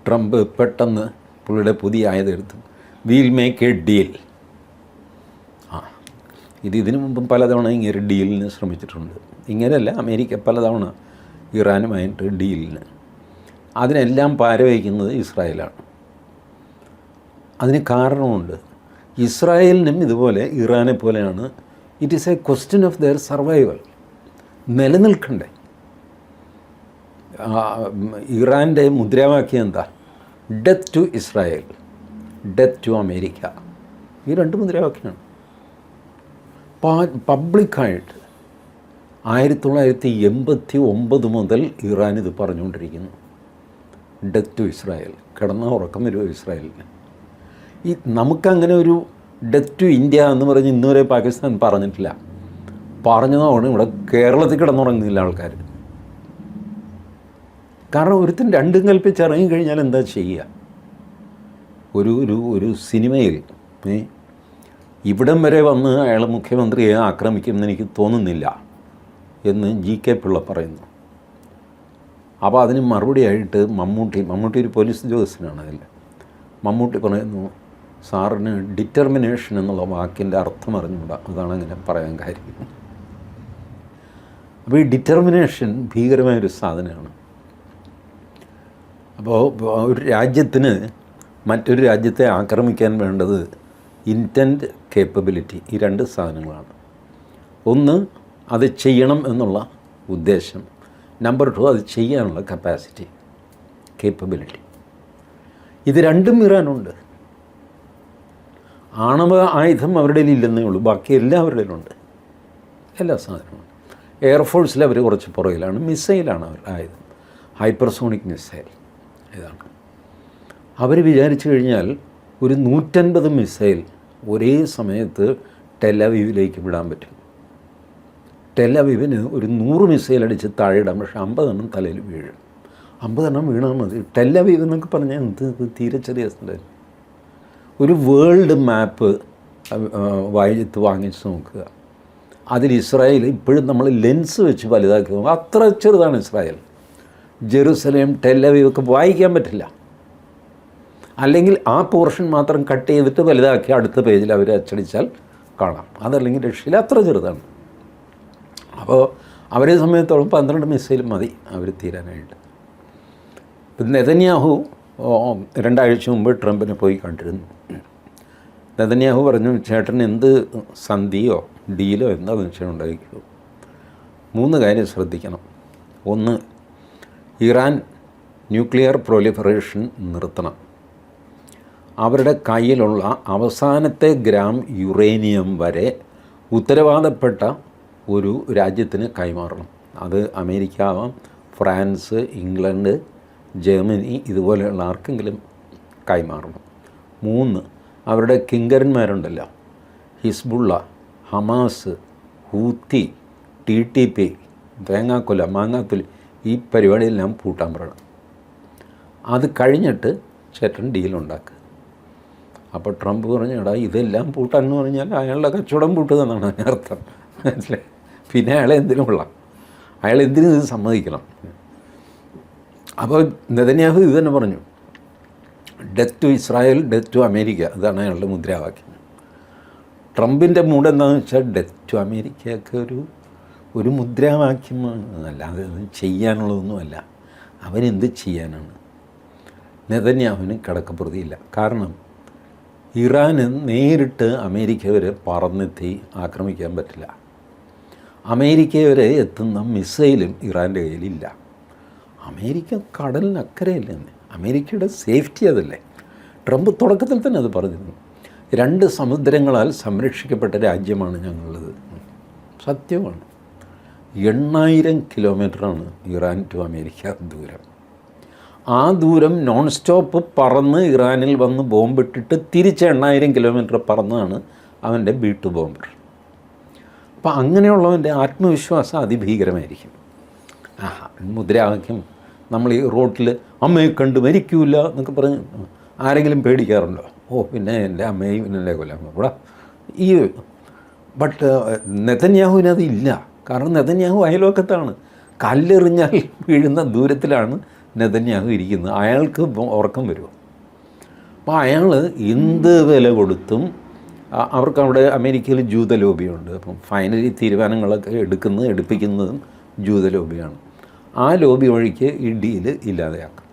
Trump പെട്ടെന്ന് പുള്ളിയുടെ പുതിയ ആയതെടുത്തു, വിൽ മേക്ക് എ ഡീൽ. ഇതിനു മുമ്പും പലതവണ ഇങ്ങനെ ഡീലിന് ശ്രമിച്ചിട്ടുണ്ട്. ഇങ്ങനെയല്ല, അമേരിക്ക പലതവണ ഇറാനുമായിട്ട് ഡീലിന്. അതിനെല്ലാം പാരവയ്ക്കുന്നത് ഇസ്രായേലാണ്. അതിന് കാരണമുണ്ട്. ഇസ്രായേലിനും ഇതുപോലെ ഇറാനെ പോലെയാണ്. It is a question of their survival. നിലനിൽക്കണ്ടേ. ഇറാൻ്റെ മുദ്രാവാക്യം എന്താ? Death to Israel, death to America. ഈ രണ്ട് മുദ്രാവാക്യമാണ് പബ്ലിക്കായിട്ട് 1989 മുതൽ ഇറാൻ ഇത് പറഞ്ഞുകൊണ്ടിരിക്കുന്നു. Death to Israel. കിടന്ന ഉറക്കം വരുമോ ഇസ്രായേലിന്? നമുക്കങ്ങനെ ഒരു ഡെത്ത് ടു ഇന്ത്യ എന്ന് പറഞ്ഞ് ഇന്നുവരെ പാകിസ്ഥാൻ പറഞ്ഞിട്ടില്ല. പറഞ്ഞതാണ് ഇവിടെ കേരളത്തിൽ കിടന്നുറങ്ങുന്നില്ല ആൾക്കാർ. കാരണം ഒരുത്തൻ രണ്ടും കൽപ്പിച്ച് ഇറങ്ങിക്കഴിഞ്ഞാൽ എന്താ ചെയ്യുക? ഒരു സിനിമയിൽ ഇവിടം വരെ വന്ന് അയാൾ മുഖ്യമന്ത്രിയെ ആക്രമിക്കുമെന്ന് എനിക്ക് തോന്നുന്നില്ല എന്ന് GK പിള്ള പറയുന്നു. അപ്പോൾ അതിന് മറുപടിയായിട്ട് മമ്മൂട്ടി ഒരു പോലീസ് ഉദ്യോഗസ്ഥനാണ്. അതിൽ മമ്മൂട്ടി പറയുന്നു, സാറിന് ഡിറ്റർമിനേഷൻ എന്നുള്ള വാക്കിൻ്റെ അർത്ഥം അറിഞ്ഞുകൂടാ, അതാണ് അങ്ങനെ പറയാൻ കാര്യം. അപ്പോൾ ഈ ഡിറ്റർമിനേഷൻ ഭീകരമായൊരു സാധനമാണ്. അപ്പോൾ ഒരു രാജ്യത്തിന് മറ്റൊരു രാജ്യത്തെ ആക്രമിക്കാൻ വേണ്ടത് ഇൻറ്റൻറ്റ്, കേപ്പബിലിറ്റി, ഈ രണ്ട് സാധനങ്ങളാണ്. ഒന്ന്, അത് ചെയ്യണം എന്നുള്ള ഉദ്ദേശം. നമ്പർ 2, അത് ചെയ്യാനുള്ള കപ്പാസിറ്റി, കേപ്പബിലിറ്റി. ഇത് രണ്ടും ഇറാനുണ്ട്. ആണവ ആയുധം അവരുടെ ഇല്ലെന്നേ ഉള്ളൂ, ബാക്കി എല്ലാവരുടെയിലുണ്ട്, എല്ലാ സാധനവും. എയർഫോഴ്സിൽ അവർ കുറച്ച് പുറകിലാണ്. മിസൈലാണ് അവരുടെ ആയുധം, ഹൈപ്പർസോണിക് മിസൈൽ. ഇതാണ് അവർ വിചാരിച്ചു കഴിഞ്ഞാൽ ഒരു 150 മിസൈൽ ഒരേ സമയത്ത് ടെലവീവിലേക്ക് വിടാൻ പറ്റും. ടെലവീവിന് ഒരു 100 മിസൈൽ അടിച്ച് താഴെ ഇടാം, പക്ഷേ 50 എണ്ണം തലയിൽ വീഴും. 50 എണ്ണം വീണാൽ മതി. ടെലവീവ് എന്നൊക്കെ പറഞ്ഞാൽ തീരെ ചെറിയ സ്ഥലം. ഒരു വേൾഡ് മാപ്പ് വാങ്ങിച്ച് നോക്കുക. അതിൽ ഇസ്രായേൽ ഇപ്പോഴും നമ്മൾ ലെൻസ് വെച്ച് വലുതാക്കി നോക്കുക, അത്ര ചെറുതാണ് ഇസ്രായേൽ. ജെറുസലേം, ടെലവീവ് ഒക്കെ വായിക്കാൻ പറ്റില്ല. അല്ലെങ്കിൽ ആ പോർഷൻ മാത്രം കട്ട് ചെയ്തിട്ട് വലുതാക്കി അടുത്ത പേജിൽ അവർ അച്ചടിച്ചാൽ കാണാം. അതല്ലെങ്കിൽ രക്ഷയില്ല, അത്ര ചെറുതാണ്. അപ്പോൾ അവരെ സംബന്ധിച്ചോളം 12 മിസൈൽ മതി അവർ തീരാനായിട്ട്. ഇപ്പം നെതന്യാഹു 2 ആഴ്ച മുമ്പ് ട്രംപിനെ പോയി കണ്ടിരുന്നു. നെതന്യാഹു പറഞ്ഞു, ചേട്ടൻ എന്ത് സന്ധിയോ ഡീലോ എന്താണെന്ന് വെച്ചാൽ ഉണ്ടായിരിക്കും. 3 കാര്യം ശ്രദ്ധിക്കണം. ഒന്ന്, ഇറാൻ ന്യൂക്ലിയർ പ്രൊലിഫറേഷൻ നിർത്തണം. അവരുടെ കയ്യിലുള്ള അവസാനത്തെ ഗ്രാം യുറേനിയം വരെ ഉത്തരവാദപ്പെട്ട ഒരു രാജ്യത്തിന് കൈമാറണം. അത് അമേരിക്ക ആവാം, ഫ്രാൻസ്, ഇംഗ്ലണ്ട്, ജർമ്മനി, ഇതുപോലെയുള്ള ആർക്കെങ്കിലും കൈമാറണം. 3, അവരുടെ കിങ്കരന്മാരുണ്ടല്ലോ, ഹിസ്ബുള്ള, ഹമാസ്, ഹൂത്തി, TTP, തേങ്ങാക്കൊല, മാങ്ങാത്തൊലി, ഈ പരിപാടിയെല്ലാം പൂട്ടാൻ പറയണം. അത് കഴിഞ്ഞിട്ട് ചേട്ടൻ ഡീലുണ്ടാക്കുക. അപ്പോൾ ട്രംപ് പറഞ്ഞു, എടാ ഇതെല്ലാം പൂട്ടാന്ന് പറഞ്ഞാൽ അയാളുടെ കച്ചവടം പൂട്ടുകയെന്നാണ് അതിനർത്ഥം. മനസ്സിലായി? പിന്നെ അയാളെ എന്തിനുമുള്ള, അയാൾ എന്തിനും ഇത് സമ്മതിക്കണം. അപ്പോൾ നെതന്യാഹു ഇത് തന്നെ പറഞ്ഞു, death to Israel, death to America. ഇതാണ് അയാളുടെ മുദ്രാവാക്യം. ട്രംപിൻ്റെ മൂഡ് എന്താണെന്ന് വെച്ചാൽ ഡെത്ത് ടു അമേരിക്കയൊക്കെ ഒരു മുദ്രാവാക്യമാണ്, അല്ലാതെ അത് ചെയ്യാനുള്ളതൊന്നുമല്ല. അവനെന്ത് ചെയ്യാനാണ്? നെതന്യാഹുവിന് കടക്കപ്രതിയില്ല. കാരണം ഇറാന് നേരിട്ട് അമേരിക്ക വരെ പറന്നെത്തി ആക്രമിക്കാൻ പറ്റില്ല. അമേരിക്ക വരെ എത്തുന്ന മിസൈലും ഇറാൻ്റെ കയ്യിലില്ല. അമേരിക്ക കടലിനക്കരയില്ലെന്ന്. അമേരിക്കയുടെ സേഫ്റ്റി അതല്ലേ. ട്രംപ് തുടക്കത്തിൽ തന്നെ അത് പറഞ്ഞിരുന്നു. 2 സമുദ്രങ്ങളാൽ സംരക്ഷിക്കപ്പെട്ട രാജ്യമാണ് ഞങ്ങളുള്ളത്. സത്യമാണ്. 8000 കിലോമീറ്ററാണ് ഇറാൻ ടു അമേരിക്ക ദൂരം. ആ ദൂരം നോൺ സ്റ്റോപ്പ് പറന്ന് ഇറാനിൽ വന്ന് ബോംബിട്ടിട്ട് തിരിച്ച് 8000 കിലോമീറ്റർ പറന്നാണ് അവൻ്റെ B2 ബോംബർ. അപ്പോൾ അങ്ങനെയുള്ളവൻ്റെ ആത്മവിശ്വാസം അതിഭീകരമായിരിക്കും. മുദ്രാവാക്യം നമ്മൾ ഈ റോട്ടിൽ അമ്മയെ കണ്ട് മരിക്കൂല എന്നൊക്കെ പറഞ്ഞ് ആരെങ്കിലും പേടിക്കാറുണ്ടോ? പിന്നെ എൻ്റെ അമ്മയും എൻ്റെ കൊല്ലാൻ ഇവിടെ ഈ ബട്ട് നെതന്യാഹുവിനതില്ല. കാരണം നെതന്യാഹു അയൽവക്കത്താണ്. കല്ലെറിഞ്ഞാൽ വീഴുന്ന ദൂരത്തിലാണ് നെതന്യാഹു ഇരിക്കുന്നത്. അയാൾക്ക് ഉറക്കം വരുമോ? അപ്പോൾ അയാൾ എന്ത് വില കൊടുത്തും അവർക്ക് അവിടെ അമേരിക്കയിൽ ജൂത ലോബിയുണ്ട്. അപ്പം ഫൈനലി തീരുമാനങ്ങളൊക്കെ എടുപ്പിക്കുന്നതും ജൂത ലോബിയാണ്. ആ ലോബി വഴിക്ക് ഈ ഡീല് ഇല്ലാതെയാക്കും.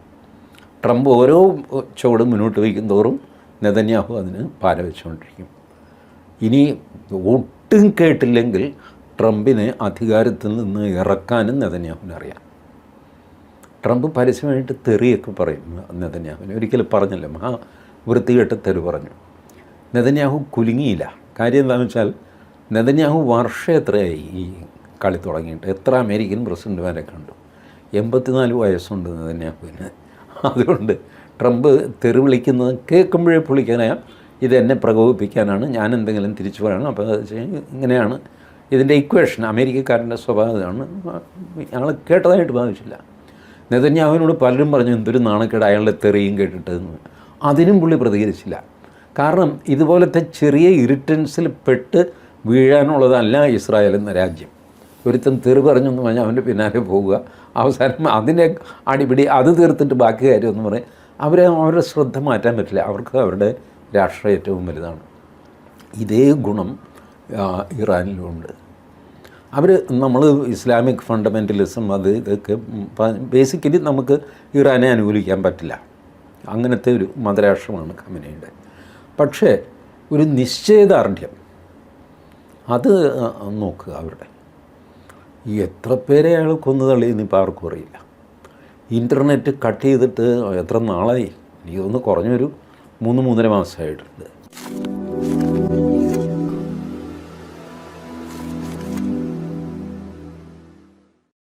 ട്രംപ് ഓരോ ചുവടും മുന്നോട്ട് വയ്ക്കും തോറും നെതന്യാഹു അതിന് പാര വെച്ചുകൊണ്ടിരിക്കും. ഇനി ഒട്ടും കേട്ടില്ലെങ്കിൽ ട്രംപിനെ അധികാരത്തിൽ നിന്ന് ഇറക്കാനും നെതന്യാഹുവിനറിയാം. ട്രംപ് പരസ്യമായിട്ട് തെറിയൊക്കെ പറയും നെതന്യാഹുവിനെ. ഒരിക്കലും പറഞ്ഞില്ല, വൃത്തികെട്ട തെറി പറഞ്ഞു. നെതന്യാഹു കുലുങ്ങിയില്ല. കാര്യം എന്താണെന്ന് വെച്ചാൽ നെതന്യാഹു വർഷം എത്രയായി ഈ കളി തുടങ്ങിയിട്ട്? എത്ര അമേരിക്കൻ പ്രസിഡന്റുമാരെ കണ്ടു? 84 വയസ്സുണ്ട് നെതന്യാഹുവിന്. അതുകൊണ്ട് ട്രംപ് തെറി വിളിക്കുന്നത് കേൾക്കുമ്പോഴേ പുള്ളിക്കാനായ ഇത് എന്നെ പ്രകോപിപ്പിക്കാനാണ്, ഞാൻ എന്തെങ്കിലും തിരിച്ചു പറയണം. അപ്പോൾ ഇങ്ങനെയാണ് ഇതിൻ്റെ ഇക്വേഷൻ. അമേരിക്കക്കാരൻ്റെ സ്വഭാവമാണ്. ഞങ്ങൾ കേട്ടതായിട്ട് ഭാവിച്ചില്ല. നെതന്യാഹുവിനോട് പലരും പറഞ്ഞു എന്തൊരു നാണക്കേട് അയാളുടെ തെറിയും കേട്ടിട്ട് എന്ന്. അതിനും പുള്ളി പ്രതികരിച്ചില്ല. കാരണം ഇതുപോലത്തെ ചെറിയ ഇറിറ്റൻസിൽ പെട്ട് വീഴാനുള്ളതല്ല ഇസ്രായേൽ എന്ന രാജ്യം. ഒരുത്തൻ തെറി പറഞ്ഞെന്ന് പറഞ്ഞാൽ അവൻ്റെ പിന്നാലെ പോവുക, അവസാനം അതിൻ്റെ അടിപിടി അത് തീർത്തിട്ട് ബാക്കി കാര്യമെന്ന് പറയും. അവരുടെ ശ്രദ്ധ മാറ്റാൻ പറ്റില്ല. അവർക്ക് അവരുടെ രാഷ്ട്രം ഏറ്റവും വലുതാണ്. ഇതേ ഗുണം ഇറാനിലുമുണ്ട്. നമ്മൾ ഇസ്ലാമിക് ഫണ്ടമെൻ്റലിസം ഇതൊക്കെ ബേസിക്കലി നമുക്ക് ഇറാനെ അനുകൂലിക്കാൻ പറ്റില്ല. അങ്ങനത്തെ ഒരു മതരാഷ്ട്രമാണ് ഖമനയുടെ. പക്ഷേ ഒരു നിശ്ചയദാർഢ്യം അത് നോക്കുക. അവരുടെ എത്ര പേരെ അയാൾ കൊന്നു തള്ളിയെന്ന് ഇപ്പോൾ ആർക്കും അറിയില്ല. ഇൻ്റർനെറ്റ് കട്ട് ചെയ്തിട്ട് എത്ര നാളായി? എനിക്ക് തോന്നുന്നു കുറഞ്ഞൊരു 3-3.5 മാസമായിട്ടുണ്ട്.